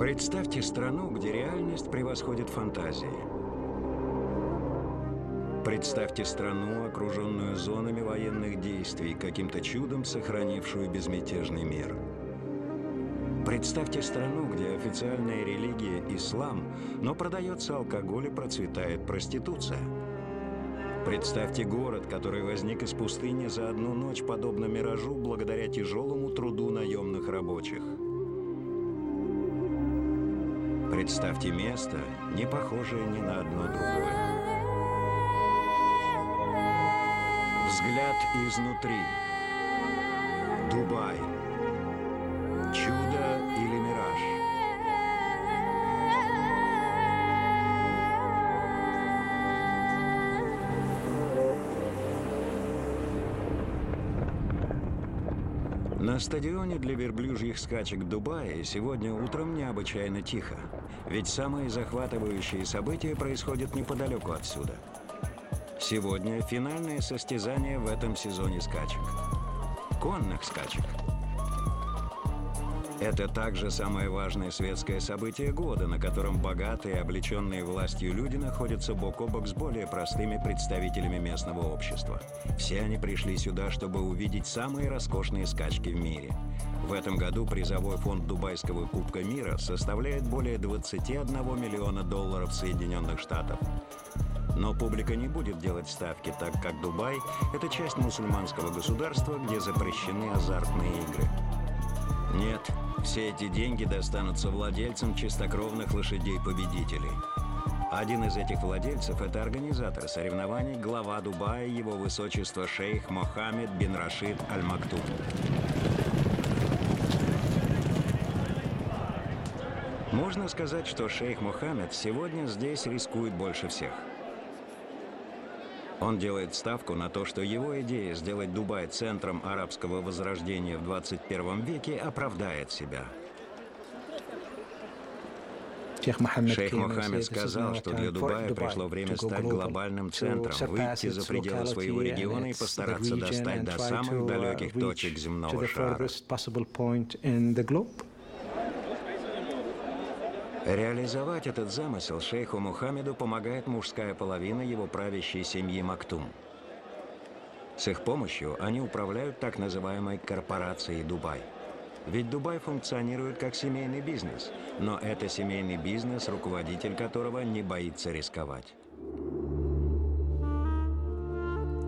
Представьте страну, где реальность превосходит фантазии. Представьте страну, окруженную зонами военных действий, каким-то чудом сохранившую безмятежный мир. Представьте страну, где официальная религия – ислам, но продается алкоголь и процветает проституция. Представьте город, который возник из пустыни за одну ночь, подобно миражу, благодаря тяжелому труду наемных рабочих. Представьте место, не похожее ни на одно другое. Взгляд изнутри. Дубай. Чудо или мираж? На стадионе для верблюжьих скачек Дубая сегодня утром необычайно тихо. Ведь самые захватывающие события происходят неподалеку отсюда. Сегодня финальное состязание в этом сезоне скачек. Конных скачек. Это также самое важное светское событие года, на котором богатые, облеченные властью люди находятся бок о бок с более простыми представителями местного общества. Все они пришли сюда, чтобы увидеть самые роскошные скачки в мире. В этом году призовой фонд Дубайского Кубка мира составляет более 21 миллиона долларов Соединенных Штатов. Но публика не будет делать ставки, так как Дубай – это часть мусульманского государства, где запрещены азартные игры. Нет, все эти деньги достанутся владельцам чистокровных лошадей-победителей. Один из этих владельцев – это организатор соревнований, глава Дубая, его высочество шейх Мохаммед бин Рашид Аль-Мактум. Можно сказать, что шейх Мохаммед сегодня здесь рискует больше всех. Он делает ставку на то, что его идея сделать Дубай центром арабского возрождения в 21 веке оправдает себя. Шейх Мохаммед сказал, что для Дубая пришло время стать глобальным центром, выйти за пределы своего региона и постараться достать до самых далеких точек земного шара. Реализовать этот замысел шейху Мухаммеду помогает мужская половина его правящей семьи Мактум. С их помощью они управляют так называемой корпорацией Дубай. Ведь Дубай функционирует как семейный бизнес, но это семейный бизнес, руководитель которого не боится рисковать.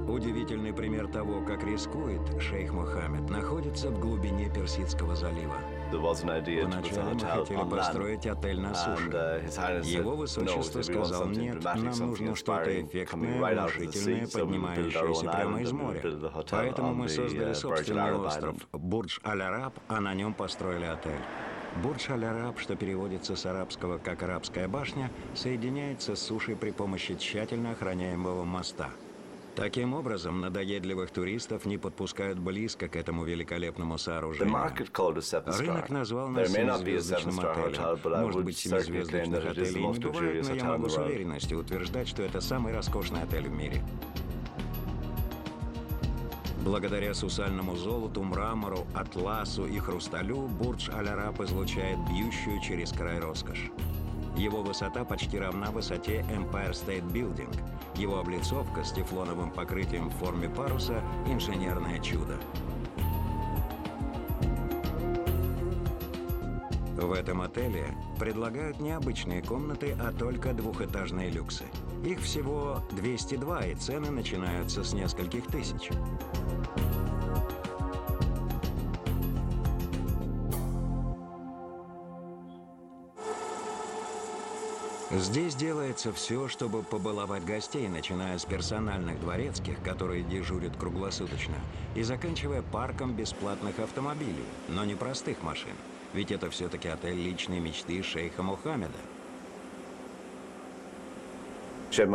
Удивительный пример того, как рискует шейх Мухаммед, находится в глубине Персидского залива. Вначале мы хотели построить отель на суше. Его высочество сказал: нет, нам нужно что-то эффектное, внушительное, поднимающееся прямо из моря. Поэтому мы создали собственный остров Бурдж-Аль-Араб, а на нем построили отель. Бурдж-Аль-Араб, что переводится с арабского как «арабская башня», соединяется с сушей при помощи тщательно охраняемого моста. Таким образом, надоедливых туристов не подпускают близко к этому великолепному сооружению. Рынок назвал нас семизвездочным отелем. Может быть, семизвездочных отелей не бывает, но я могу с уверенностью утверждать, что это самый роскошный отель в мире. Благодаря сусальному золоту, мрамору, атласу и хрусталю Бурдж-Аль-Араб излучает бьющую через край роскошь. Его высота почти равна высоте Empire State Building. Его облицовка с тефлоновым покрытием в форме паруса – инженерное чудо. В этом отеле предлагают не обычные комнаты, а только двухэтажные люксы. Их всего 202, и цены начинаются с нескольких тысяч. Здесь делается все, чтобы побаловать гостей, начиная с персональных дворецких, которые дежурят круглосуточно, и заканчивая парком бесплатных автомобилей, но не простых машин, ведь это все-таки отель личной мечты шейха Мухаммеда. Шейх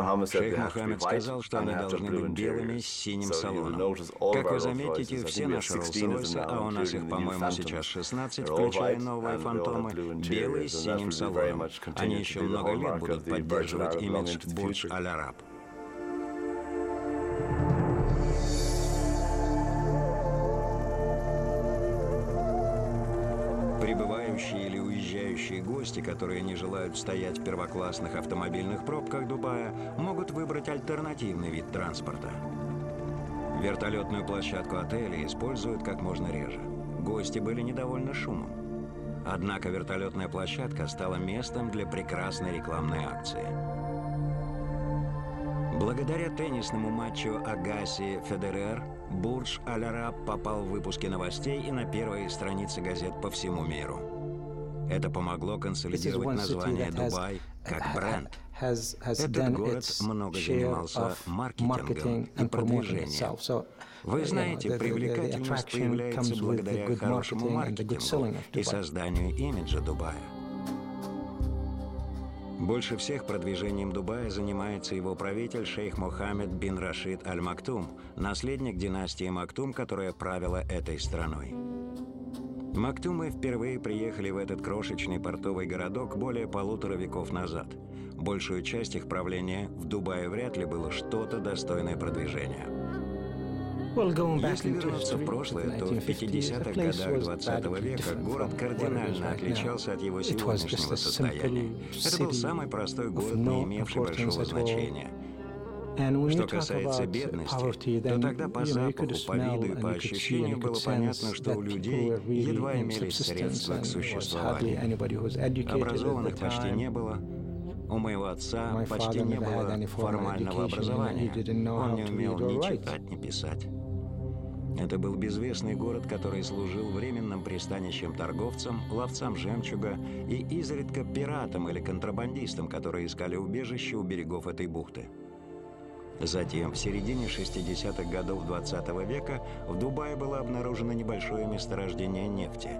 Мухаммед сказал, что они должны быть белыми с синим салоном. Как вы заметите, все наши Роллс-Ройсы, а у нас их, по-моему, сейчас 16, включая новые фантомы, белые с синим салоном. Они еще много лет будут поддерживать имидж Бурдж-Аль-Араб. Прибывая в едущие или уезжающие гости, которые не желают стоять в первоклассных автомобильных пробках Дубая, могут выбрать альтернативный вид транспорта. Вертолетную площадку отеля используют как можно реже. Гости были недовольны шумом. Однако вертолетная площадка стала местом для прекрасной рекламной акции. Благодаря теннисному матчу Агаси-Федерер Бурдж Аль-Араб попал в выпуски новостей и на первые страницы газет по всему миру. Это помогло консолидировать название Дубай как бренд. Этот город много занимался маркетингом и продвижением. Вы знаете, привлекательность появляется благодаря хорошему маркетингу и созданию имиджа Дубая. Больше всех продвижением Дубая занимается его правитель шейх Мохаммед бин Рашид Аль-Мактум, наследник династии Мактум, которая правила этой страной. Мактумы впервые приехали в этот крошечный портовый городок более 1,5 века назад. Большую часть их правления в Дубае вряд ли было что-то достойное продвижения. Если вернуться в прошлое, то в 50-х годах 20 века город кардинально отличался от его сегодняшнего состояния. Это был самый простой город, не имевший большого значения. Что касается бедности, то тогда по запаху, по виду и по ощущению было понятно, что у людей едва имелись средства к существованию. Образованных почти не было. У моего отца почти не было формального образования. Он не умел ни читать, ни писать. Это был безвестный город, который служил временным пристанищем торговцам, ловцам жемчуга и изредка пиратам или контрабандистам, которые искали убежище у берегов этой бухты. Затем, в середине 60-х годов 20 века, в Дубае было обнаружено небольшое месторождение нефти.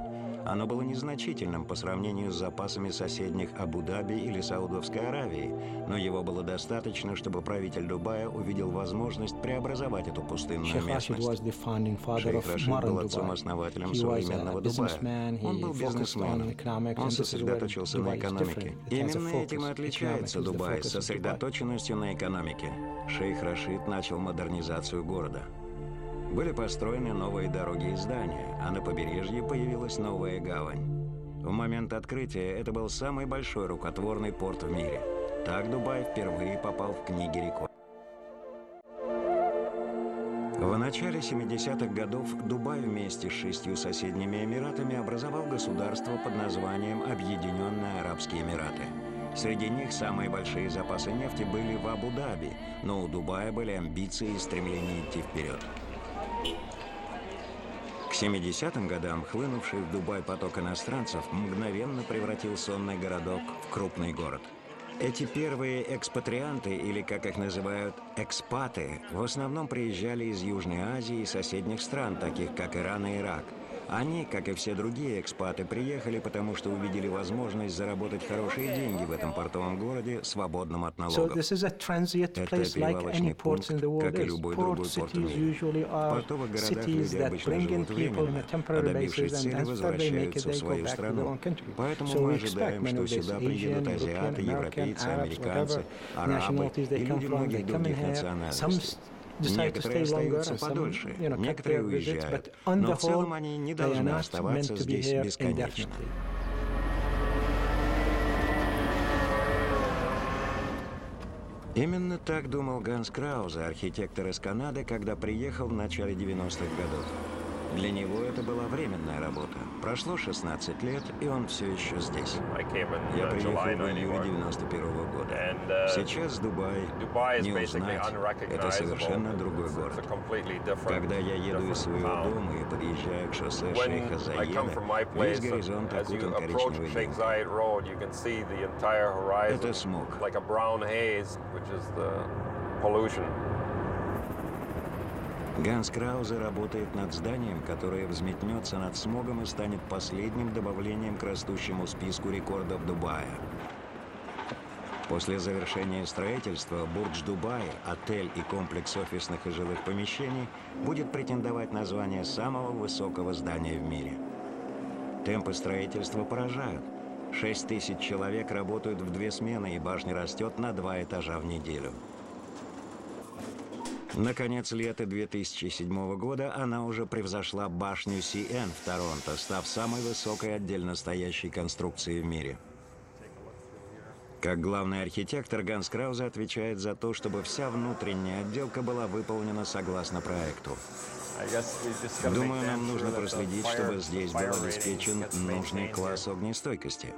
Оно было незначительным по сравнению с запасами соседних Абу-Даби или Саудовской Аравии, но его было достаточно, чтобы правитель Дубая увидел возможность преобразовать эту пустынную местность. Шейх Рашид был отцом-основателем современного Дубая. Он был бизнесменом. Он сосредоточился на экономике. Именно этим и отличается Дубай, сосредоточенностью на экономике. Шейх Рашид начал модернизацию города. Были построены новые дороги и здания, а на побережье появилась новая гавань. В момент открытия это был самый большой рукотворный порт в мире. Так Дубай впервые попал в книги рекордов. В начале 70-х годов Дубай вместе с 6 соседними эмиратами образовал государство под названием Объединенные Арабские Эмираты. Среди них самые большие запасы нефти были в Абу-Даби, но у Дубая были амбиции и стремление идти вперед. К 70-м годам хлынувший в Дубай поток иностранцев мгновенно превратил сонный городок в крупный город. Эти первые экспатрианты, или как их называют, экспаты, в основном приезжали из Южной Азии и соседних стран, таких как Иран и Ирак. Они, как и все другие экспаты, приехали, потому что увидели возможность заработать хорошие деньги в этом портовом городе, свободном от налогов. Это перевалочный пункт, как и любой другой порт в мире. В портовых городах люди обычно живут временно, а добившись цели, возвращаются в свою страну. Поэтому мы ожидаем, что сюда приедут азиаты, европейцы, американцы, арабы и люди многих других национальностей. Некоторые остаются подольше, некоторые уезжают, но в целом они не должны оставаться здесь бесконечно. Именно так думал Ганс Краузе, архитектор из Канады, когда приехал в начале 90-х годов. Для него это была временная работа. Прошло 16 лет, и он все еще здесь. Я приехал в июле 91-го года. Сейчас Дубай не узнать. Это совершенно другой город. Когда я еду из своего дома и подъезжаю к шоссе Шейха Заеда, весь горизонт окутан коричневой дымкой. Это смог. Ганс Краузе работает над зданием, которое взметнется над смогом и станет последним добавлением к растущему списку рекордов Дубая. После завершения строительства Бурдж Дубай, отель и комплекс офисных и жилых помещений, будет претендовать на звание самого высокого здания в мире. Темпы строительства поражают. 6000 человек работают в 2 смены, и башня растет на 2 этажа в неделю. Наконец, лета 2007 года она уже превзошла башню CN в Торонто, став самой высокой отдельно стоящей конструкцией в мире. Как главный архитектор, Ганс Краузе отвечает за то, чтобы вся внутренняя отделка была выполнена согласно проекту. Думаю, нам нужно проследить, чтобы здесь был обеспечен нужный класс огнестойкости.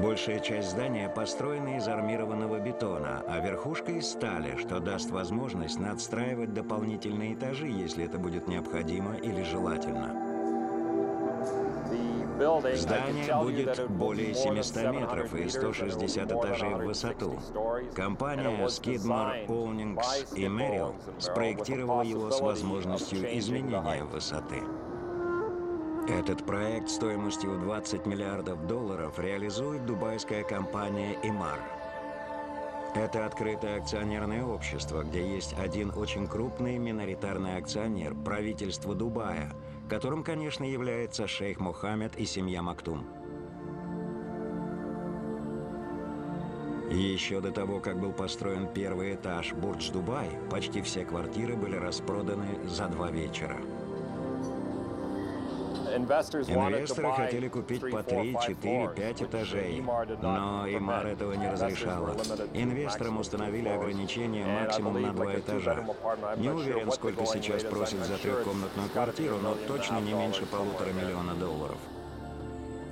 Большая часть здания построена из армированного бетона, а верхушка из стали, что даст возможность надстраивать дополнительные этажи, если это будет необходимо или желательно. Здание будет более 700 метров и 160 этажей в высоту. Компания Skidmore, Ownings и Merrill спроектировала его с возможностью изменения высоты. Этот проект стоимостью в $20 миллиардов реализует дубайская компания Mirage. Это открытое акционерное общество, где есть один очень крупный миноритарный акционер – правительство Дубая, которым, конечно, является шейх Мохаммед и семья Мактум. Еще до того, как был построен первый этаж Бурдж-Дубай, почти все квартиры были распроданы за 2 вечера. Инвесторы хотели купить по 3, 4, 5 этажей, но Mirage этого не разрешала. Инвесторам установили ограничение максимум на 2 этажа. Не уверен, сколько сейчас просят за 3-комнатную квартиру, но точно не меньше $1,5 миллиона.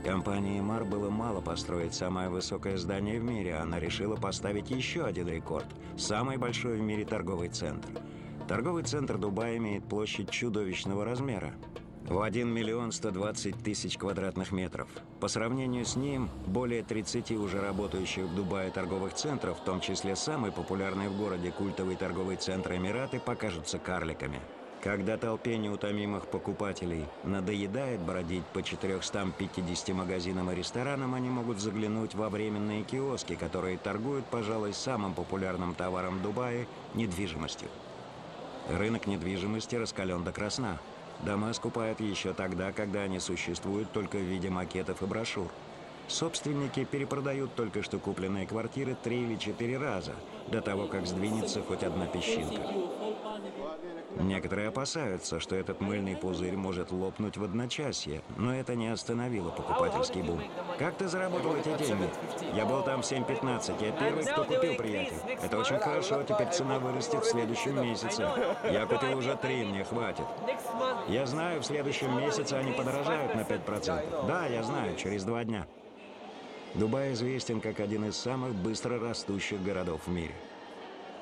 Компании Mirage было мало построить самое высокое здание в мире. Она решила поставить еще один рекорд – самый большой в мире торговый центр. Торговый центр Дубая имеет площадь чудовищного размера. В 1 120 000 квадратных метров. По сравнению с ним, более 30 уже работающих в Дубае торговых центров, в том числе самый популярный в городе культовый торговый центр Эмираты, покажутся карликами. Когда толпе неутомимых покупателей надоедает бродить по 450 магазинам и ресторанам, они могут заглянуть во временные киоски, которые торгуют, пожалуй, самым популярным товаром Дубая – недвижимостью. Рынок недвижимости раскален до красна. Дома скупают еще тогда, когда они существуют только в виде макетов и брошюр. Собственники перепродают только что купленные квартиры 3 или 4 раза, до того, как сдвинется хоть одна песчинка. Некоторые опасаются, что этот мыльный пузырь может лопнуть в одночасье, но это не остановило покупательский бум. Как ты заработал эти деньги? Я был там в 7:15, я первый, кто купил, приятель. Это очень хорошо, теперь цена вырастет в следующем месяце. Я купил уже 3, мне хватит. Я знаю, в следующем месяце они подорожают на 5%. Да, я знаю, через 2 дня. Дубай известен как один из самых быстро растущих городов в мире.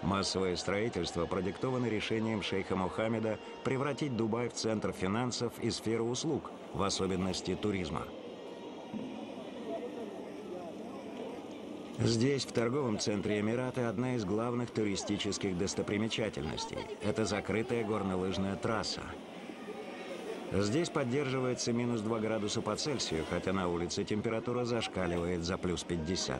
Массовое строительство продиктовано решением шейха Мохаммеда превратить Дубай в центр финансов и сферу услуг, в особенности туризма. Здесь, в торговом центре Эмирата, одна из главных туристических достопримечательностей. Это закрытая горнолыжная трасса. Здесь поддерживается минус 2 градуса по Цельсию, хотя на улице температура зашкаливает за плюс 50.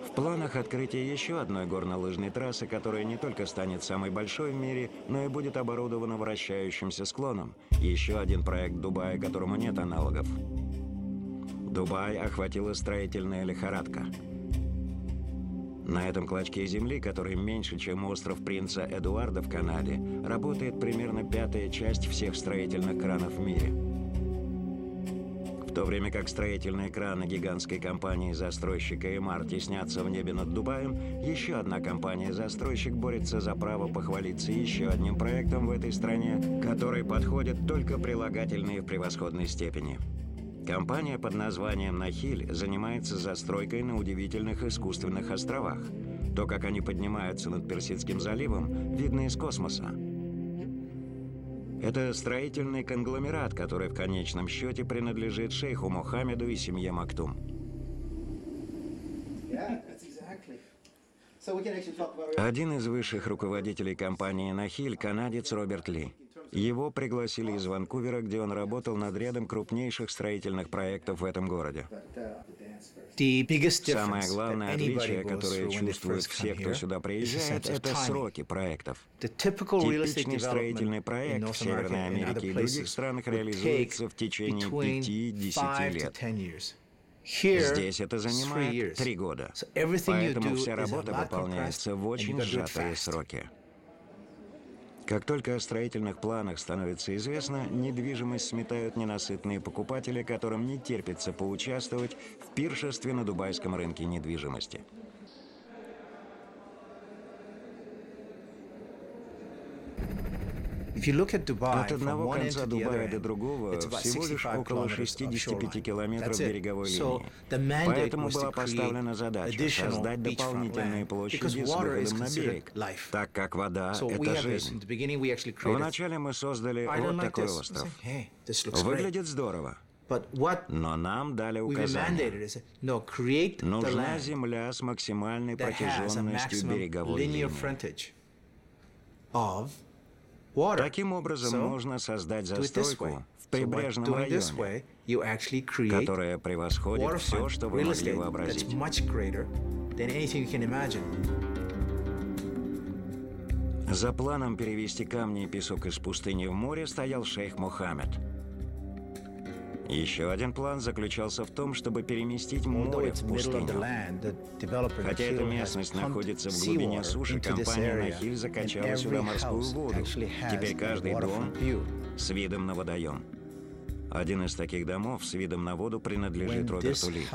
В планах открытия еще одной горнолыжной трассы, которая не только станет самой большой в мире, но и будет оборудована вращающимся склоном. Еще один проект Дубая, которому нет аналогов. Дубай охватила строительная лихорадка. На этом клочке земли, который меньше, чем остров Принца Эдуарда в Канаде, работает примерно 1/5 часть всех строительных кранов в мире. В то время как строительные краны гигантской компании-застройщика Mirage теснятся в небе над Дубаем, еще одна компания-застройщик борется за право похвалиться еще одним проектом в этой стране, который подходит только прилагательные в превосходной степени. Компания под названием «Нахиль» занимается застройкой на удивительных искусственных островах. То, как они поднимаются над Персидским заливом, видно из космоса. Это строительный конгломерат, который в конечном счете принадлежит шейху Мохаммеду и семье Мактум. Один из высших руководителей компании «Нахиль» – канадец Роберт Ли. Его пригласили из Ванкувера, где он работал над рядом крупнейших строительных проектов в этом городе. Самое главное отличие, которое чувствуют все, кто сюда приезжает, это сроки проектов. Типичный строительный проект в Северной Америке и других странах реализуется в течение 5-10 лет. Здесь это занимает 3 года. Поэтому вся работа выполняется в очень сжатые сроки. Как только о строительных планах становится известно, недвижимость сметают ненасытные покупатели, которым не терпится поучаствовать в пиршестве на дубайском рынке недвижимости. От одного конца Дубая до другого всего лишь около 65 километров береговой линии. Поэтому была поставлена задача создать дополнительные площади с выходом на берег, так как вода — это жизнь. Вначале мы создали вот такой остров. Выглядит здорово. Но нам дали указание. Нужна земля с максимальной протяженностью береговой линии. Таким образом, можно создать застройку в прибрежном районе, которая превосходит все, что вы могли вообразить. За планом перевести камни и песок из пустыни в море стоял шейх Мухаммед. Еще один план заключался в том, чтобы переместить море в пустыню. Хотя эта местность находится в глубине суши, компания Нахиль закачала сюда морскую воду. Теперь каждый дом с видом на водоем. Один из таких домов с видом на воду принадлежит Роберту Ли.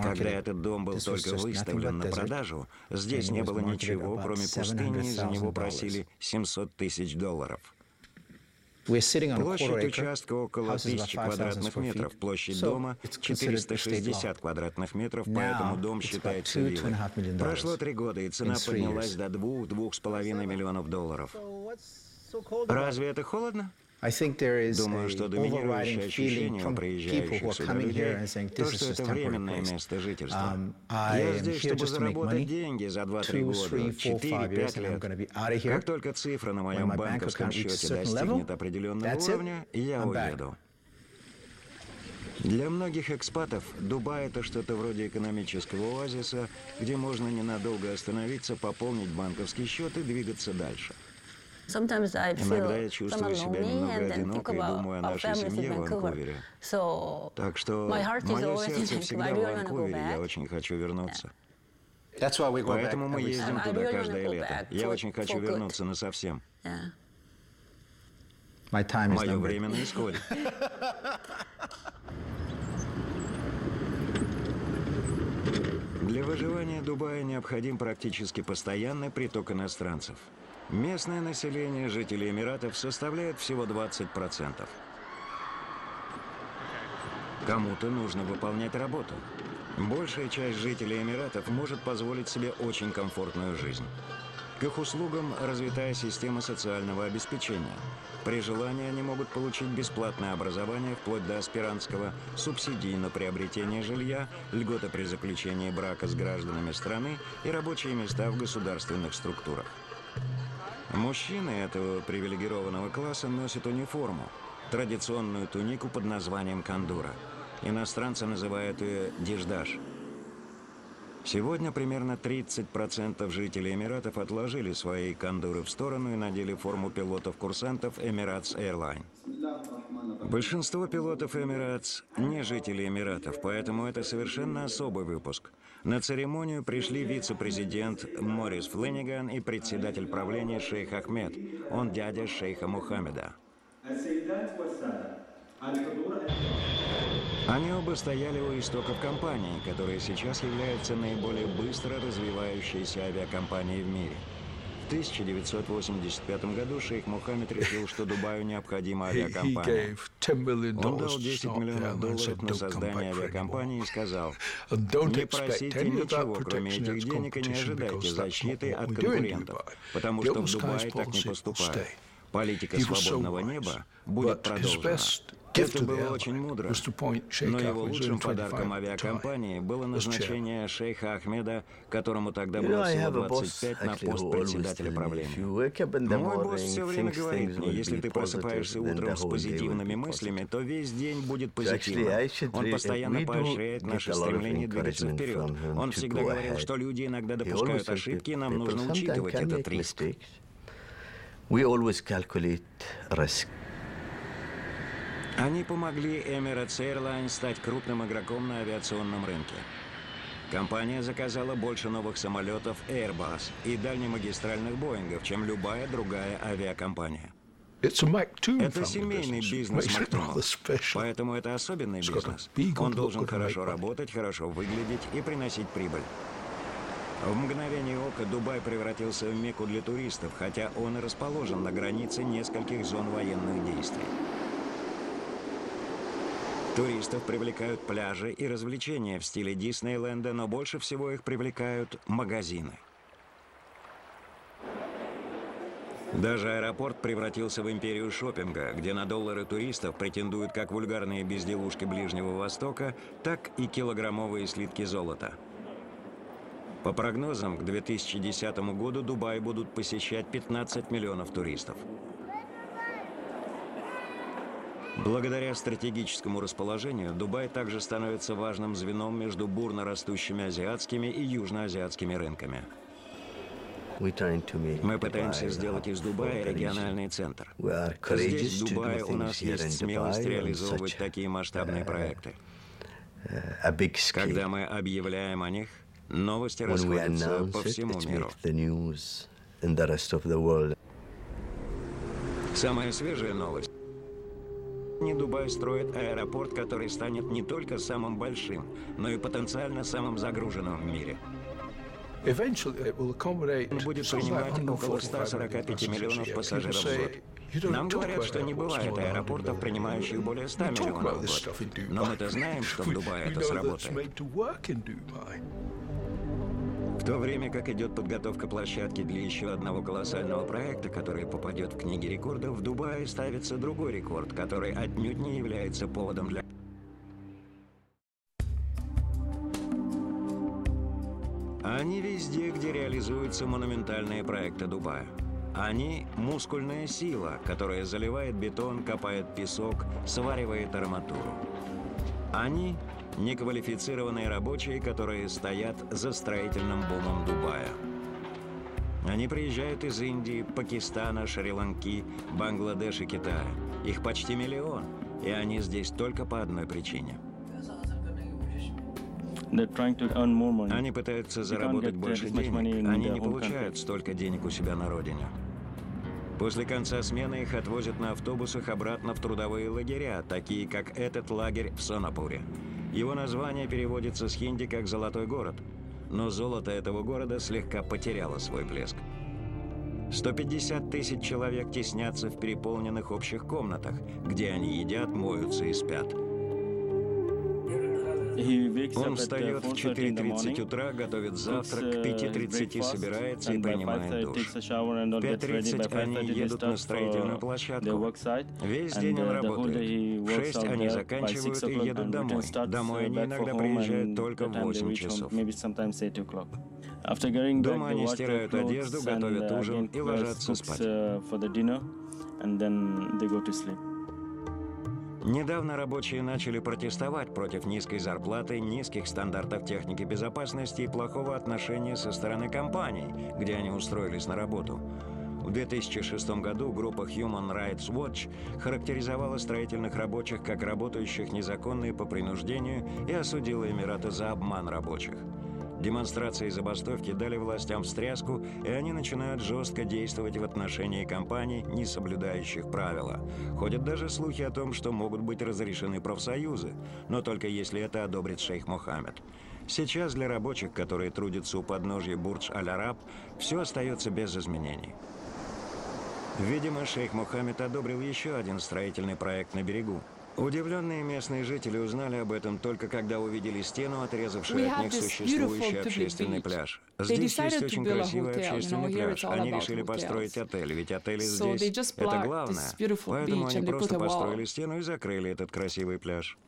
Когда этот дом был только выставлен на продажу, здесь не было ничего, кроме пустыни, и за него просили $700 тысяч. Площадь участка около 1000 квадратных метров, площадь дома 460 квадратных метров, поэтому дом считается виллой. Прошло 3 года, и цена поднялась до $2–2,5 миллионов. Разве это холодно? Думаю, что доминирующее ощущение у приезжающих сюда людей то, что это временное место жительства. Я здесь, чтобы заработать деньги за 2–3 года, 4–5 лет. Как только цифра на моем банковском счете достигнет определенного уровня, я уеду. Для многих экспатов Дубай — это что-то вроде экономического оазиса, где можно ненадолго остановиться, пополнить банковский счет и двигаться дальше. Иногда я чувствую себя немного одиноко и думаю о нашей семье в Ванкувере. Так что мое сердце всегда в Ванкувере, я очень хочу вернуться. Поэтому мы ездим туда каждое лето. Я очень хочу вернуться насовсем. Мое время на исходе. Для выживания Дубая необходим практически постоянный приток иностранцев. Местное население жителей Эмиратов составляет всего 20%. Кому-то нужно выполнять работу. Большая часть жителей Эмиратов может позволить себе очень комфортную жизнь. К их услугам развитая система социального обеспечения. При желании они могут получить бесплатное образование вплоть до аспирантского, субсидии на приобретение жилья, льготы при заключении брака с гражданами страны и рабочие места в государственных структурах. Мужчины этого привилегированного класса носят униформу, традиционную тунику под названием кандура. Иностранцы называют ее диждаш. Сегодня примерно 30% жителей Эмиратов отложили свои кандуры в сторону и надели форму пилотов-курсантов Emirates Airline. Большинство пилотов Emirates не жители Эмиратов, поэтому это совершенно особый выпуск. На церемонию пришли вице-президент Морис Флэниган и председатель правления шейх Ахмед. Он дядя шейха Мухаммеда. Они оба стояли у истоков компании, которая сейчас является наиболее быстро развивающейся авиакомпанией в мире. В 1985 году шейх Мухаммед решил, что Дубаю необходима авиакомпания. Он дал $10 миллионов на создание авиакомпании и сказал: «Не просите ничего, кроме этих денег, и не ожидайте защиты от конкурентов, потому что в Дубае так не поступают. Политика свободного неба будет продолжена». Это было очень мудро, но его лучшим подарком авиакомпании было назначение шейха Ахмеда, которому тогда было всего 25, на пост председателя правления. Мой босс все время говорит мне: если ты просыпаешься утром с позитивными мыслями, то весь день будет позитивным. Он постоянно поощряет наше стремление двигаться вперед. Он всегда говорил, что люди иногда допускают ошибки, и нам нужно учитывать этот риск. Они помогли Emirates Airlines стать крупным игроком на авиационном рынке. Компания заказала больше новых самолетов Airbus и дальнемагистральных Боингов, чем любая другая авиакомпания. Это семейный бизнес Мактумов, поэтому это особенный бизнес. Он должен хорошо работать, хорошо выглядеть и приносить прибыль. В мгновение ока Дубай превратился в мекку для туристов, хотя он и расположен на границе нескольких зон военных действий. Туристов привлекают пляжи и развлечения в стиле Диснейленда, но больше всего их привлекают магазины. Даже аэропорт превратился в империю шопинга, где на доллары туристов претендуют как вульгарные безделушки Ближнего Востока, так и килограммовые слитки золота. По прогнозам, к 2010 году Дубай будут посещать 15 миллионов туристов. Благодаря стратегическому расположению, Дубай также становится важным звеном между бурно растущими азиатскими и южноазиатскими рынками. Мы пытаемся сделать из Дубая региональный центр. Здесь, в Дубае, у нас есть смелость реализовывать такие масштабные проекты. Когда мы объявляем о них, новости расходятся по всему миру. Самая свежая новость. Дубай строит аэропорт, который станет не только самым большим, но и потенциально самым загруженным в мире. Он будет принимать около 145 миллионов пассажиров в год. Нам говорят, что не бывает аэропортов, принимающих более 100 миллионов в год. Но мы-то знаем, что в Дубае это сработает. В то время как идет подготовка площадки для еще одного колоссального проекта, который попадет в книги рекордов, в Дубае ставится другой рекорд, который отнюдь не является поводом для... Они везде, где реализуются монументальные проекты Дубая. Они – мускульная сила, которая заливает бетон, копает песок, сваривает арматуру. Они – неквалифицированные рабочие, которые стоят за строительным бумом Дубая. Они приезжают из Индии, Пакистана, Шри-Ланки, Бангладеш и Китая. Их почти миллион, и они здесь только по одной причине. Они пытаются заработать больше денег. Они не получают столько денег у себя на родине. После конца смены их отвозят на автобусах обратно в трудовые лагеря, такие как этот лагерь в Сонапуре. Его название переводится с хинди как «золотой город», но золото этого города слегка потеряло свой блеск. 150 тысяч человек теснятся в переполненных общих комнатах, где они едят, моются и спят. Он встает в 4:30 утра, готовит завтрак, к 5:30 собирается и принимает душ. В 5:30 они едут на строительную площадку. Весь день он работает. В 6 они заканчивают и едут домой. Домой они иногда приезжают только в 8 часов. Дома они стирают одежду, готовят ужин и ложатся спать. Недавно рабочие начали протестовать против низкой зарплаты, низких стандартов техники безопасности и плохого отношения со стороны компаний, где они устроились на работу. В 2006 году группа Human Rights Watch характеризовала строительных рабочих как работающих незаконно и по принуждению и осудила Эмираты за обман рабочих. Демонстрации и забастовки дали властям встряску, и они начинают жестко действовать в отношении компаний, не соблюдающих правила. Ходят даже слухи о том, что могут быть разрешены профсоюзы, но только если это одобрит шейх Мохаммед. Сейчас для рабочих, которые трудятся у подножья Бурдж-Аль-Араб, все остается без изменений. Видимо, шейх Мохаммед одобрил еще один строительный проект на берегу. Удивленные местные жители узнали об этом только когда увидели стену, отрезавшую от них существующий общественный пляж. Здесь есть очень красивый общественный пляж. Они решили построить отель, ведь отели здесь – это главное. Поэтому они просто построили стену и закрыли этот красивый пляж.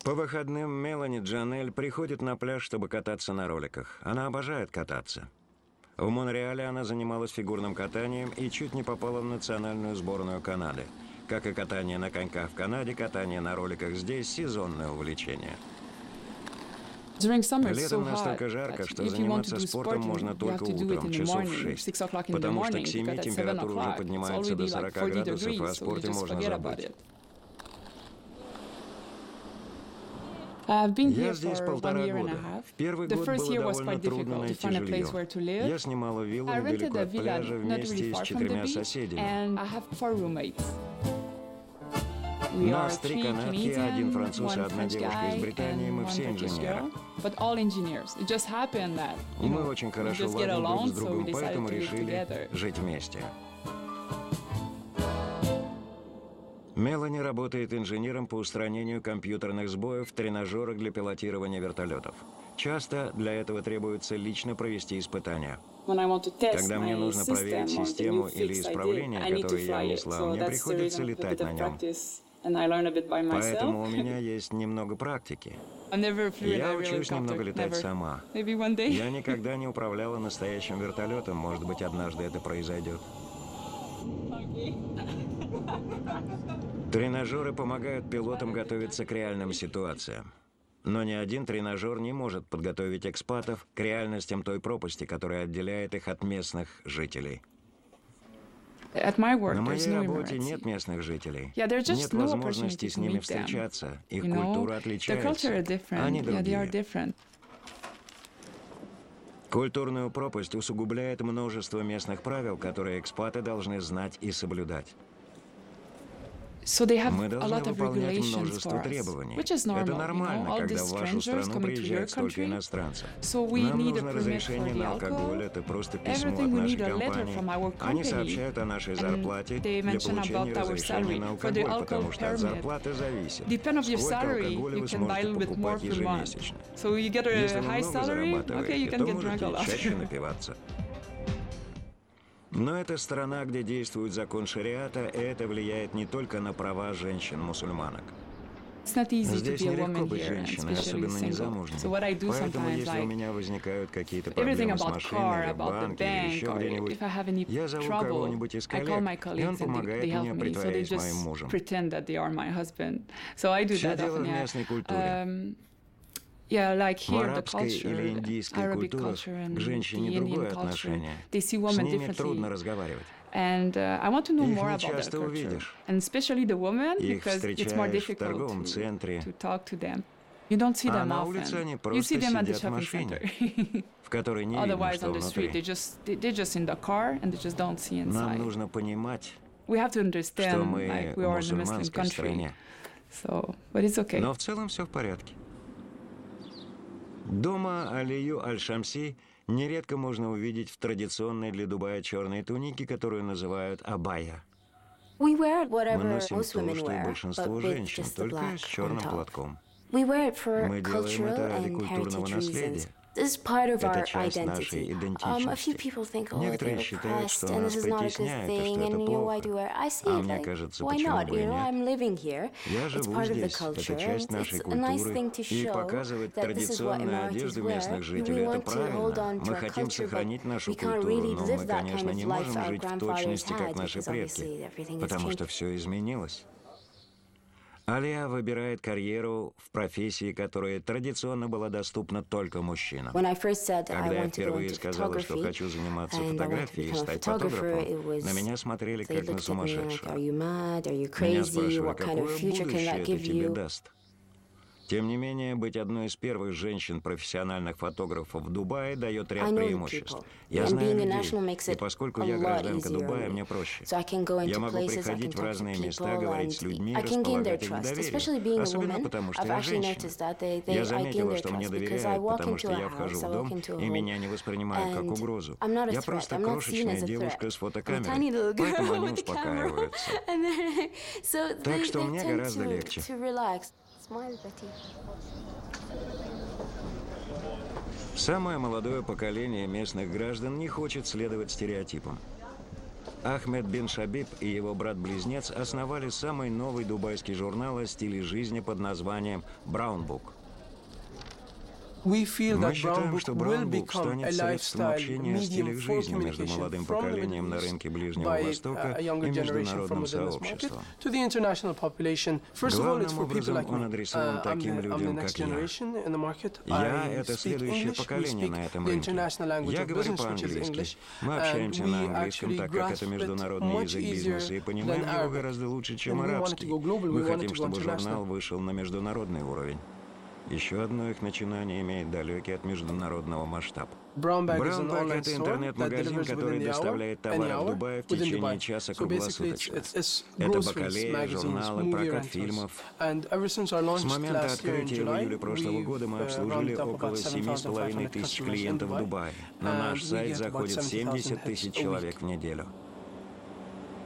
По выходным Мелани Джанель приходит на пляж, чтобы кататься на роликах. Она обожает кататься. В Монреале она занималась фигурным катанием и чуть не попала в национальную сборную Канады. Как и катание на коньках в Канаде, катание на роликах здесь – сезонное увлечение. Летом настолько жарко, что заниматься спортом можно только утром, часов в 6, потому что к 7 температура уже поднимается до 40 градусов, а о спорте можно забыть. Я здесь 1,5 года. В первый год было довольно трудно найти жилье. Я снимала виллу недалеко от пляжа вместе с 4 соседями. Нас 3 канадки, 1 француз и 1 девушка из Британии, мы все инженеры. Мы очень хорошо ладим друг с другом, поэтому решили жить вместе. Мелани работает инженером по устранению компьютерных сбоев в тренажерах для пилотирования вертолетов. Часто для этого требуется лично провести испытания. Когда мне нужно проверить систему или исправление, которое я внесла, мне приходится летать на нем. Поэтому у меня есть немного практики. Я учусь немного летать сама. Я никогда не управляла настоящим вертолетом. Может быть, однажды это произойдет. Тренажеры помогают пилотам готовиться к реальным ситуациям. Но ни один тренажер не может подготовить экспатов к реальностям той пропасти, которая отделяет их от местных жителей. На моей работе нет местных жителей. Нет возможности с ними встречаться. Их культура отличается. Они другие. Культурную пропасть усугубляет множество местных правил, которые экспаты должны знать и соблюдать. Мы должны выполнять множество требований. Это нормально, когда в вашу страну приезжает столько иностранцев. Нам нужно разрешение на алкоголь, это просто письмо от нашей компании. Они сообщают о нашей зарплате для получения разрешения на алкоголь, потому что от зарплаты зависит, сколько алкоголя вы сможете покупать ежемесячно. Если вы много зарабатываете, то можете чаще напиваться. Но это страна, где действует закон шариата, и это влияет не только на права женщин-мусульманок. Здесь нелегко быть женщиной, особенно незамужней. Поэтому, если у меня возникают какие-то проблемы с машиной, в банке или еще где-нибудь, я зову кого-нибудь из коллег, и он помогает мне притворять моим мужем. Все дело в местной культуре. В арабской или индийской культурах к женщине другое отношение. С ними трудно разговаривать. Их не часто увидишь. Их встречаешь в торговом центре. А на улице они просто сидят в машине, в которой не видно, что внутри. Нам нужно понимать, что мы в мусульманской стране. Но в целом все в порядке. Дома Алию Аль-Шамси нередко можно увидеть в традиционной для Дубая черной тунике, которую называют абая. Мы носим то, что и большинство женщин, только с черным платком. Мы делаем это ради культурного наследия. Это часть нашей идентичности. Некоторые считают, что нас притесняет, и что это плохо. А мне кажется, почему бы и нет. Я живу здесь, это часть нашей культуры. И показывать традиционную одежду местных жителей – это правильно. Мы хотим сохранить нашу культуру, но мы, конечно, не можем жить в точности, как наши предки, потому что все изменилось. Алия выбирает карьеру в профессии, которая традиционно была доступна только мужчинам. Когда я впервые сказала, что хочу заниматься фотографией и стать фотографом, на меня смотрели как на сумасшедшего. Меня спрашивали, какое будущее это тебе даст. Тем не менее, быть одной из первых женщин-профессиональных фотографов в Дубае дает ряд преимуществ. Я знаю людей, и поскольку я гражданка Дубая, мне проще. Я могу приходить в разные места, говорить с людьми, располагать их доверием, особенно потому, что я женщина. Я заметила, что мне доверяют, потому что я вхожу в дом, и меня не воспринимают как угрозу. Я просто крошечная девушка с фотокамерой, поэтому они успокаиваются. Так что мне гораздо легче. Самое молодое поколение местных граждан не хочет следовать стереотипам. Ахмед бин Шабиб и его брат-близнец основали самый новый дубайский журнал о стиле жизни под названием «Браунбук». Мы считаем, что Браунбук станет средством общения о стилях жизни между молодым поколением на рынке Ближнего Востока и международным сообществом. Главным образом он адресован таким людям, как я. Я – это следующее поколение на этом рынке. Я говорю по-английски. Мы общаемся на английском, так как это международный язык бизнеса, и понимаем его гораздо лучше, чем арабский. Мы хотим, чтобы журнал вышел на международный уровень. Еще одно их начинание имеет далекий от международного масштаба. Brownbag – это интернет-магазин, который доставляет товары в Дубае в течение часа круглосуточно. Это бакалеи, журналы, прокат фильмов. С момента открытия в июле прошлого года мы обслужили около 7,5 тысяч клиентов в Дубае. На наш сайт заходит 70 тысяч человек в неделю.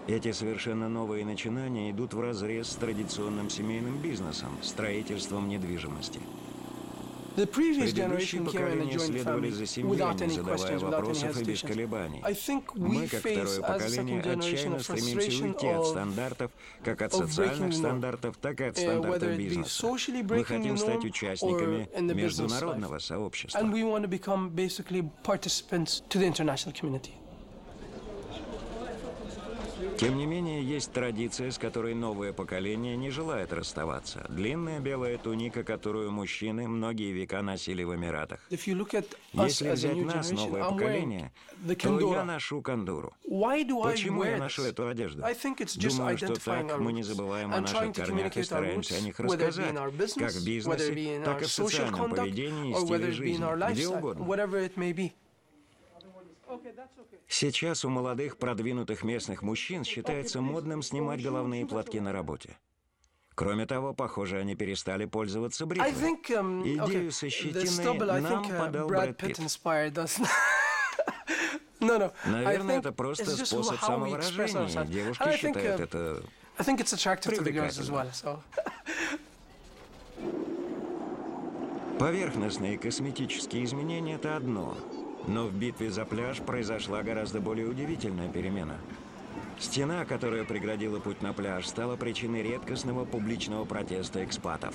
Эти совершенно новые начинания идут вразрез с традиционным семейным бизнесом, строительством недвижимости. Предыдущие поколения следовали за семьей, не задавая вопросов и без колебаний. Мы, как второе поколение, отчаянно стремимся уйти от стандартов, как от социальных стандартов, так и от стандартов бизнеса. Мы хотим стать участниками международного сообщества. Тем не менее, есть традиция, с которой новое поколение не желает расставаться. Длинная белая туника, которую мужчины многие века носили в Эмиратах. Если взять нас, новое поколение, то я ношу кандуру. Почему я ношу эту одежду? Думаю, что так мы не забываем о наших корнях и стараемся о них рассказать, как в бизнесе, так и в социальном поведении и стиле жизни, где угодно. Сейчас у молодых продвинутых местных мужчин считается модным снимать головные платки на работе. Кроме того, похоже, они перестали пользоваться бритвой. Идею со щетиной нам подал Брэд Питт. Наверное, это просто способ самовыражения. Девушки считают это привлекательным. Поверхностные косметические изменения – это одно. Но в битве за пляж произошла гораздо более удивительная перемена. Стена, которая преградила путь на пляж, стала причиной редкостного публичного протеста экспатов.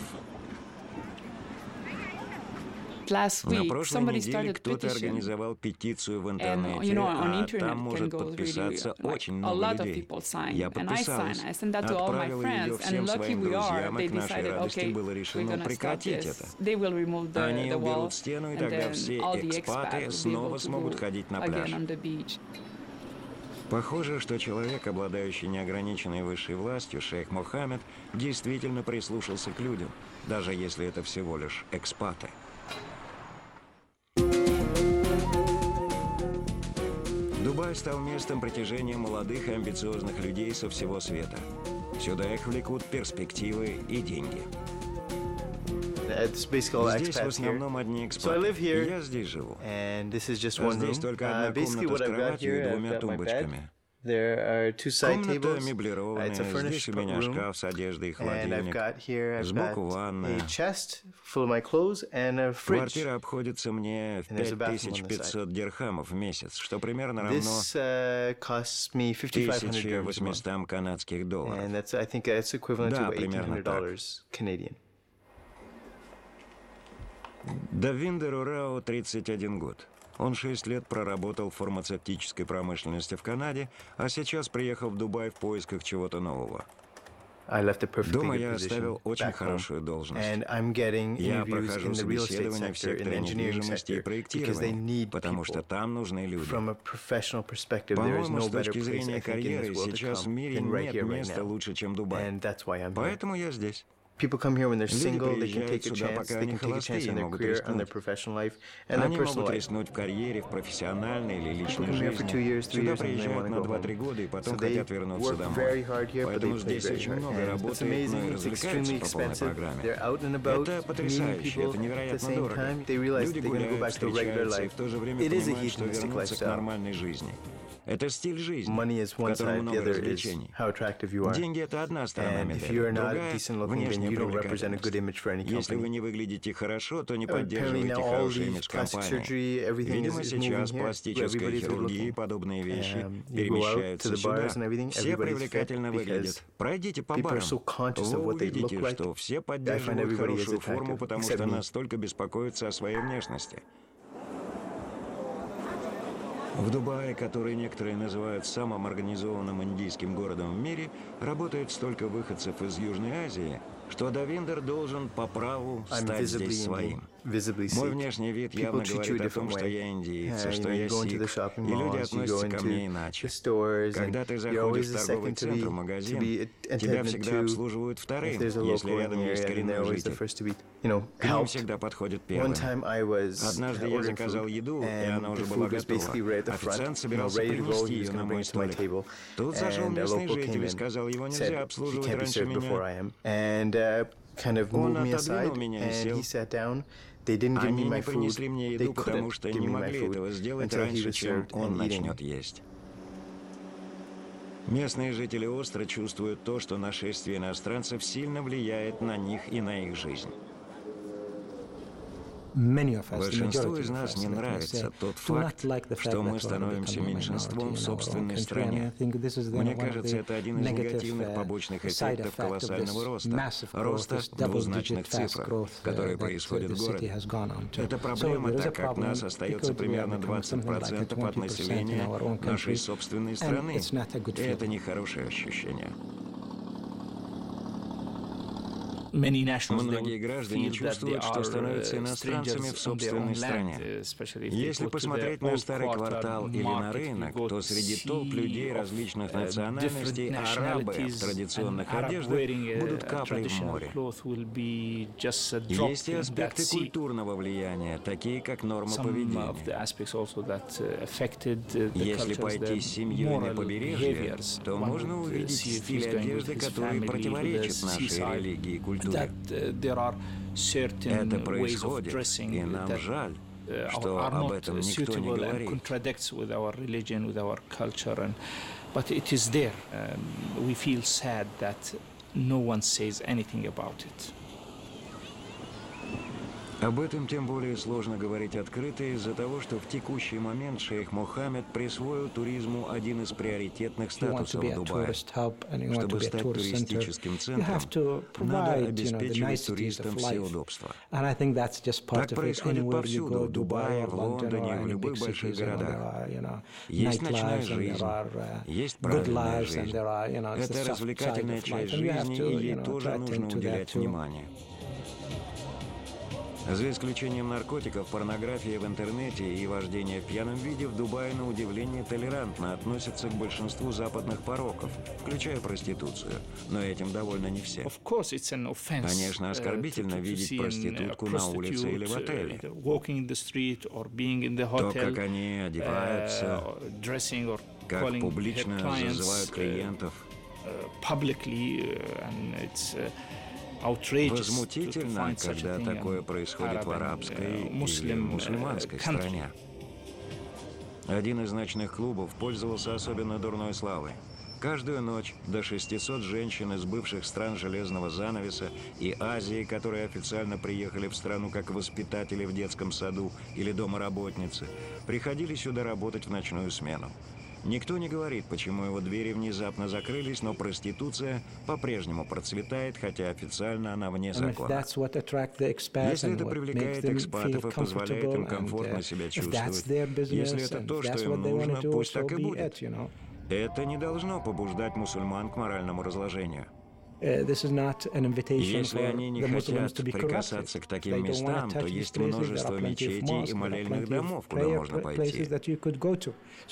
На прошлой неделе кто-то организовал петицию в интернете, а там может подписаться очень много людей. Я подписалась, отправила ее всем своим друзьям, и к нашей радости было решено прекратить это. Они уберут стену, и тогда все экспаты снова смогут ходить на пляж. Похоже, что человек, обладающий неограниченной высшей властью, шейх Мохаммед, действительно прислушался к людям, даже если это всего лишь экспаты. Дубай стал местом притяжения молодых и амбициозных людей со всего света. Сюда их влекут перспективы и деньги. Здесь в основном одни экспаты. Я здесь живу. Здесь только одна комната с кроватью и двумя тумбочками. Комната меблированная, здесь у меня шкаф с одеждой и холодильник, сбоку ванная. Квартира обходится мне в 5500 дирхамов в месяц, что примерно равно 1800 канадских долларов. Да, примерно так. Давиндеру Рао 31 год. Он 6 лет проработал в фармацевтической промышленности в Канаде, а сейчас приехал в Дубай в поисках чего-то нового. Дома я оставил очень хорошую должность. Я прохожу собеседование в секторе недвижимости и проектирования, потому что там нужны люди. По-моему, с точки зрения карьеры, сейчас в мире нет места лучше, чем Дубай. Поэтому я здесь. Люди приезжают сюда, пока они холостые, и могут рискнуть. Они могут рискнуть в карьере, в профессиональной или личной жизни. Сюда приезжают на 2-3 года и потом хотят вернуться домой. Поэтому здесь очень много работает, но и развлекаются по полной программе. Это потрясающе, это невероятно дорого. Люди гуляют, встречаются и в то же время понимают, что вернутся к нормальной жизни. Это стиль жизни, в котором много развлечений. Деньги – это одна сторона медали, другая – внешняя привлекательность. Если вы не выглядите хорошо, то не поддерживаете хороший имидж компании. Видимо, сейчас пластическая хирургия и подобные вещи перемещаются сюда. Все привлекательно выглядят. Пройдите по барам. Вы увидите, что все поддерживают хорошую форму, потому что настолько беспокоятся о своей внешности. В Дубае, который некоторые называют самым организованным индийским городом в мире, работает столько выходцев из Южной Азии, что Давиндер должен по праву стать здесь своим. Мой внешний вид явно говорит о том, что я индиец, что я сикх, и люди относятся ко мне иначе. Когда ты заходишь в торговый центр, в магазин, тебя всегда обслуживают вторым, если рядом есть коренной житель. К ним всегда подходят первым. Однажды я заказал еду, и она уже была готова. Официант собирался принести ее на мой столик. Тут зашел местный житель и сказал, его нельзя обслуживать раньше меня. Он отодвинул меня и сел. Они не принесли мне еду, потому что не могли этого сделать раньше, чем он начнет есть. Местные жители остро чувствуют то, что нашествие иностранцев сильно влияет на них и на их жизнь. Большинству из нас не нравится тот факт, что мы становимся меньшинством в собственной стране. Мне кажется, это один из негативных побочных эффектов колоссального роста в двузначных цифрах, которые происходят в городе. Это проблема, так как нас остается примерно 20% от населения нашей собственной страны, и это нехорошее ощущение. Многие граждане чувствуют, что становятся иностранцами в собственной стране. Если посмотреть на старый квартал или на рынок, то среди толп людей различных национальностей арабы в традиционных одеждах будут каплей в море. Есть и аспекты культурного влияния, такие как норма поведения. Если пойти с семьей на побережье, то можно увидеть стиль одежды, который противоречит нашей религии и культуре. Это происходит, и нам жаль, что об этом никто не говорит. Об этом тем более сложно говорить открыто из-за того, что в текущий момент шейх Мохаммед присвоил туризму один из приоритетных статусов Дубая. Чтобы стать туристическим центром, надо обеспечивать туристам все удобства. Так происходит повсюду, в Дубае, в Лондоне, в любых больших городах. Есть ночная жизнь, есть правильная жизнь. Это развлекательная часть жизни, и ей тоже нужно уделять внимание. За исключением наркотиков, порнографии в интернете и вождения в пьяном виде, в Дубае, на удивление, толерантно относятся к большинству западных пороков, включая проституцию. Но этим довольны не все. Конечно, оскорбительно видеть проститутку на улице или в отеле. То, как они одеваются, как публично зазывают клиентов. Возмутительно, когда такое происходит в арабской или мусульманской стране. Один из ночных клубов пользовался особенно дурной славой. Каждую ночь до 600 женщин из бывших стран Железного занавеса и Азии, которые официально приехали в страну как воспитатели в детском саду или домоработницы, приходили сюда работать в ночную смену. Никто не говорит, почему его двери внезапно закрылись, но проституция по-прежнему процветает, хотя официально она вне закона. Если это привлекает экспатов и позволяет им комфортно себя чувствовать, если это то, что им нужно, пусть так и будет. Это не должно побуждать мусульман к моральному разложению. Если они не хотят прикасаться к таким местам, то есть множество мечетей и молельных домов, куда можно пойти.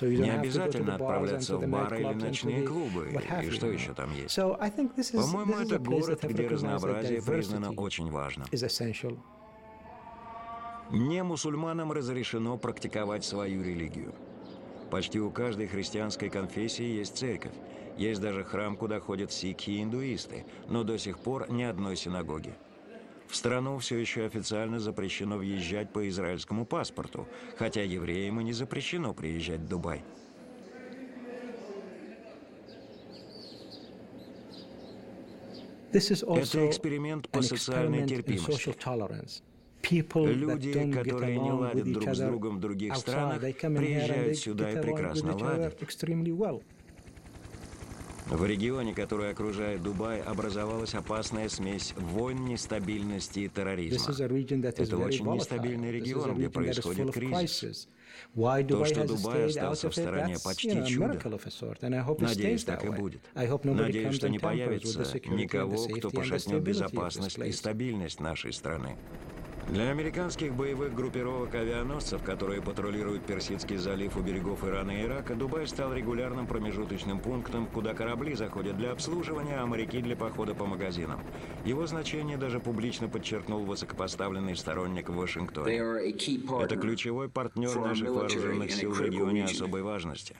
Не обязательно отправляться в бары или ночные клубы, и что еще там есть. По-моему, это город, где разнообразие признано очень важным. Не мусульманам разрешено практиковать свою религию. Почти у каждой христианской конфессии есть церковь. Есть даже храм, куда ходят сикхи и индуисты, но до сих пор ни одной синагоги. В страну все еще официально запрещено въезжать по израильскому паспорту, хотя евреям и не запрещено приезжать в Дубай. Это эксперимент по социальной терпимости. Люди, которые не ладят друг с другом в других странах, приезжают сюда и прекрасно ладят. В регионе, который окружает Дубай, образовалась опасная смесь войн, нестабильности и терроризма. Это очень нестабильный регион, где происходит кризис. То, что Дубай остался в стороне, почти чудо. Надеюсь, так и будет. Надеюсь, что не появится никого, кто пошатнет безопасность и стабильность нашей страны. Для американских боевых группировок авианосцев, которые патрулируют Персидский залив у берегов Ирана и Ирака, Дубай стал регулярным промежуточным пунктом, куда корабли заходят для обслуживания, а моряки для похода по магазинам. Его значение даже публично подчеркнул высокопоставленный сторонник в Вашингтоне. Это ключевой партнер наших вооруженных сил в регионе особой важности.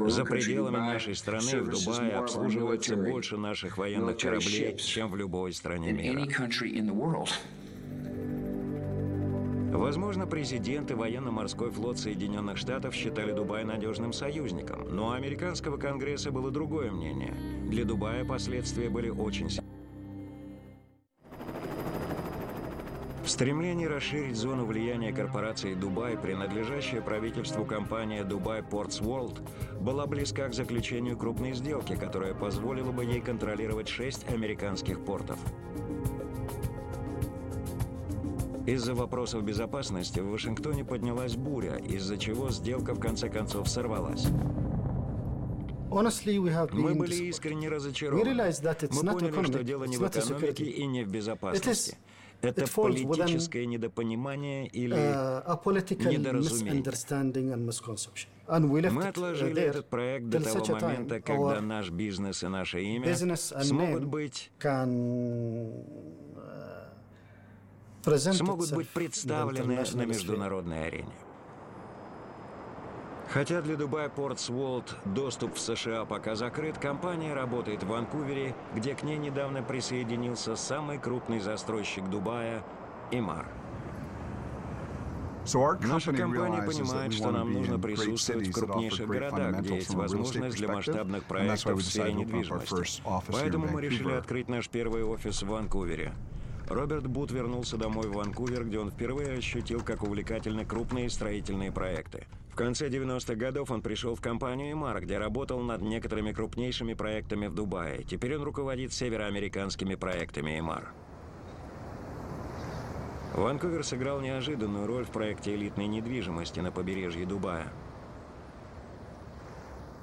За пределами нашей страны в Дубае обслуживается больше наших военных кораблей, чем в любой стране мира. Возможно, президент и военно-морской флот Соединенных Штатов считали Дубай надежным союзником, но у американского Конгресса было другое мнение. Для Дубая последствия были очень серьезны. В стремлении расширить зону влияния корпорации Дубай, принадлежащая правительству компания Dubai Ports World, была близка к заключению крупной сделки, которая позволила бы ей контролировать 6 американских портов. Из-за вопросов безопасности в Вашингтоне поднялась буря, из-за чего сделка в конце концов сорвалась. Мы были искренне разочарованы. Мы поняли, что дело не в экономике и не в безопасности. Это политическое недопонимание или недоразумение. Мы отложили этот проект до того момента, когда наш бизнес и наше имя смогут быть представлены на международной арене. Хотя для Dubai Ports World доступ в США пока закрыт, компания работает в Ванкувере, где к ней недавно присоединился самый крупный застройщик Дубая – Mirage. Наша компания понимает, что нам нужно присутствовать в крупнейших городах, где есть возможность для масштабных проектов в сфере недвижимости. Поэтому мы решили открыть наш первый офис в Ванкувере. Роберт Бут вернулся домой в Ванкувер, где он впервые ощутил, как увлекательны крупные строительные проекты. В конце 90-х годов он пришел в компанию Mirage, где работал над некоторыми крупнейшими проектами в Дубае. Теперь он руководит североамериканскими проектами Mirage. Ванкувер сыграл неожиданную роль в проекте элитной недвижимости на побережье Дубая.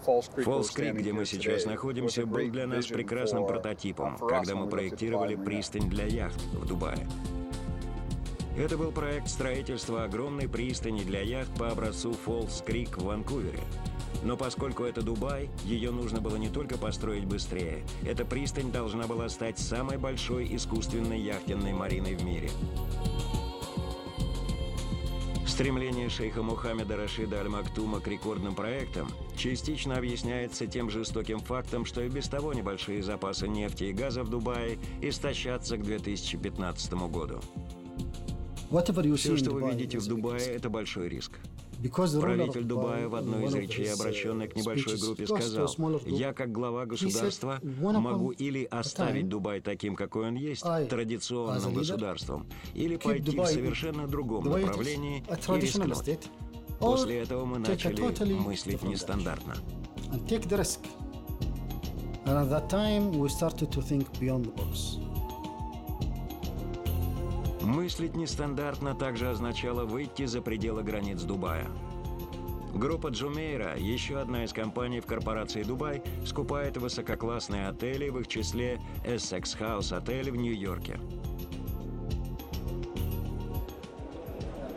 Фоллс-Крик, где мы сейчас находимся, был для нас прекрасным прототипом, когда мы проектировали пристань для яхт в Дубае. Это был проект строительства огромной пристани для яхт по образцу Фоллс-Крик в Ванкувере. Но поскольку это Дубай, ее нужно было не только построить быстрее. Эта пристань должна была стать самой большой искусственной яхтенной мариной в мире. Стремление шейха Мухаммеда Рашида Аль-Мактума к рекордным проектам частично объясняется тем жестоким фактом, что и без того небольшие запасы нефти и газа в Дубае истощатся к 2015 году. Все, что вы видите в Дубае, это большой риск. Правитель Дубая в одной из речей, обращенной к небольшой группе, сказал: «Я, как глава государства, могу или оставить Дубай таким, какой он есть, традиционным государством, или пойти в совершенно другом направлении и рискнуть». После этого мы начали мыслить нестандартно. Мыслить нестандартно также означало выйти за пределы границ Дубая. Группа Джумейра, еще одна из компаний в корпорации Дубай, скупает высококлассные отели, в их числе Essex House отель в Нью-Йорке.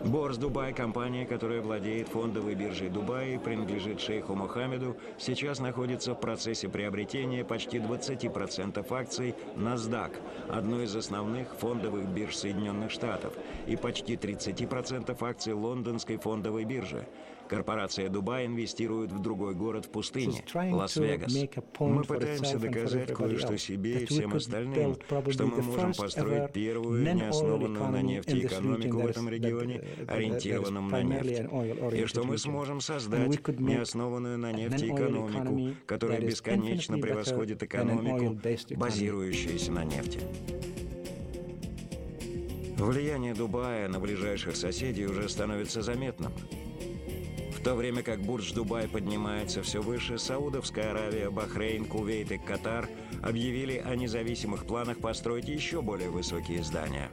Борс Дубай, компания, которая владеет фондовой биржей Дубая и принадлежит шейху Мухаммеду, сейчас находится в процессе приобретения почти 20% акций NASDAQ, одной из основных фондовых бирж Соединенных Штатов, и почти 30% акций лондонской фондовой биржи. Корпорация Дубай инвестирует в другой город в пустыне – Лас-Вегас. Мы пытаемся доказать кое-что себе и всем остальным, что мы можем построить первую неоснованную на нефти экономику в этом регионе, ориентированном на нефть, и что мы сможем создать неоснованную на нефти экономику, которая бесконечно превосходит экономику, базирующуюся на нефти. Влияние Дубая на ближайших соседей уже становится заметным. В то время как Бурдж Дубай поднимается все выше, Саудовская Аравия, Бахрейн, Кувейт и Катар объявили о независимых планах построить еще более высокие здания.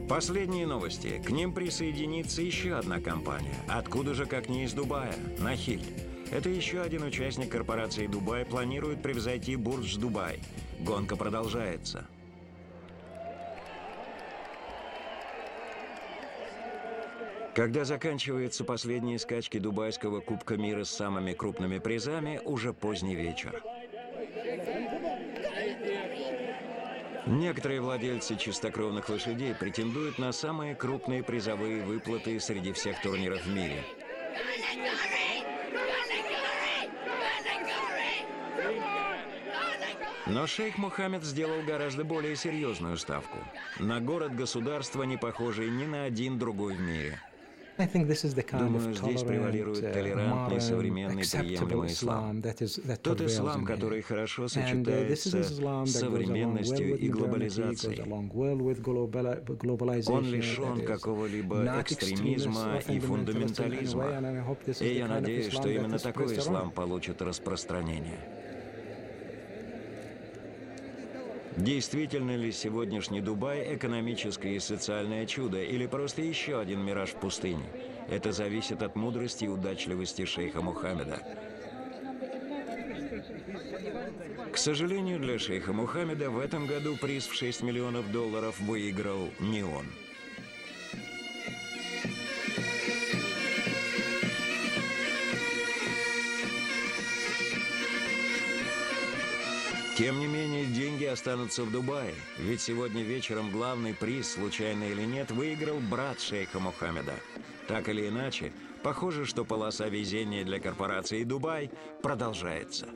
Последние новости. К ним присоединится еще одна компания. Откуда же, как не из Дубая? Нахиль. Это еще один участник корпорации Дубай, планирует превзойти Бурдж Дубай. Гонка продолжается. Когда заканчиваются последние скачки дубайского Кубка мира с самыми крупными призами, уже поздний вечер. Некоторые владельцы чистокровных лошадей претендуют на самые крупные призовые выплаты среди всех турниров в мире. Но шейх Мухаммед сделал гораздо более серьезную ставку. На город-государство, не похожий ни на один другой в мире. Думаю, здесь превалирует толерантный, современный, приемлемый ислам. Тот ислам, который хорошо сочетается с современностью и глобализацией. Он лишен какого-либо экстремизма и фундаментализма. И я надеюсь, что именно такой ислам получит распространение. Действительно ли сегодняшний Дубай экономическое и социальное чудо или просто еще один мираж в пустыне? Это зависит от мудрости и удачливости шейха Мухаммеда. К сожалению для шейха Мухаммеда, в этом году приз в $6 миллионов выиграл не он. Тем не менее, деньги останутся в Дубае, ведь сегодня вечером главный приз, случайно или нет, выиграл брат шейха Мухаммеда. Так или иначе, похоже, что полоса везения для корпорации Дубай продолжается.